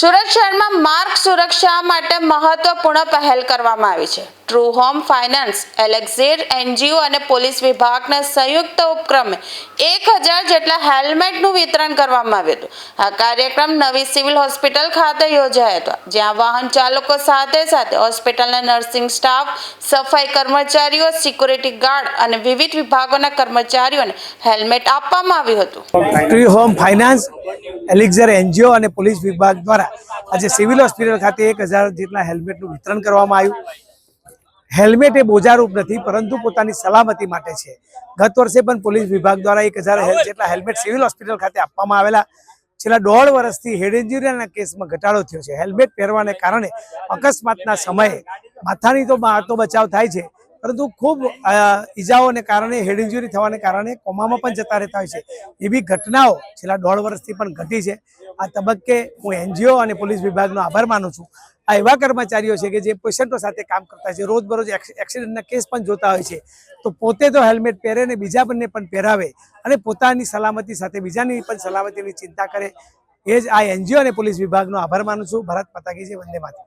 સુરત શહેરમાં માર્ગ સુરક્ષા માટે મહત્વપૂર્ણ પહેલ કરવામાં આવી છે। ટ્રુ હોમ ફાઇનાન્સ, એલેક્ઝિર એનજીઓ અને પોલીસ વિભાગના સંયુક્ત ઉપક્રમે 1000 જેટલા હેલ્મેટનું વિતરણ કરવામાં આવ્યું હતું। આ કાર્યક્રમ નવી સિવિલ હોસ્પિટલ ખાતે યોજાયો હતો, જ્યાં વાહન ચાલકો સાથે સાથે હોસ્પિટલના નર્સિંગ સ્ટાફ, સફાઈ કર્મચારીઓ, સિક્યુરિટી ગાર્ડ અને વિવિધ વિભાગોના કર્મચારીઓને હેલ્મેટ આપવામાં આવ્યું હતું। ટ્રુ હોમ ફાઇનાન્સ, એલેક્ઝિર એનજીઓ અને પોલીસ વિભાગ દ્વારા આજે સિવિલ હોસ્પિટલ ખાતે 1000 જેટલા હેલ્મેટનું વિતરણ કરવામાં આવ્યું। હેલ્મેટ એ બોજારૂપ નથી, પરંતુ પોતાની સલામતી માટે છે। ગત વર્ષે પણ પોલીસ વિભાગ દ્વારા 1000 જેટલા હેલ્મેટ સિવિલ હોસ્પિટલ ખાતે આપવામાં આવેલા। છેલ્લા 1.5 વર્ષથી હેડ ઇન્જરીના કેસમાં ઘટાડો થયો છે। હેલ્મેટ પહેરવાને કારણે અકસ્માતના સમયે માથાની તો બચાવ થાય છે, પરંતુ ખૂબ ઈજાઓને કારણે, હેડ ઇન્જરી થવાને કારણે કોમામાં પણ જતા રહેતા હોય છે। એવી ઘટનાઓ છેલ્લા 1.5 વર્ષથી પણ ઘટી છે। આ તબક્કે હું એનજીઓ અને પોલીસ વિભાગનો આભાર માનું છું। આ એવા કર્મચારીઓ છે કે જે પેશન્ટો સાથે કામ કરતા છે, રોજબરોજ એક્સિડન્ટના કેસ પણ જોતા હોય છે, તો પોતે તો હેલ્મેટ પહેરે ને બીજા બંને પણ પહેરાવે અને પોતાની સલામતી સાથે બીજાની પણ સલામતીની ચિંતા કરે। એ જ આ એનજીઓ અને પોલીસ વિભાગનો આભાર માનું છું। ભારત માતા કી જય, વંદે માતરમ।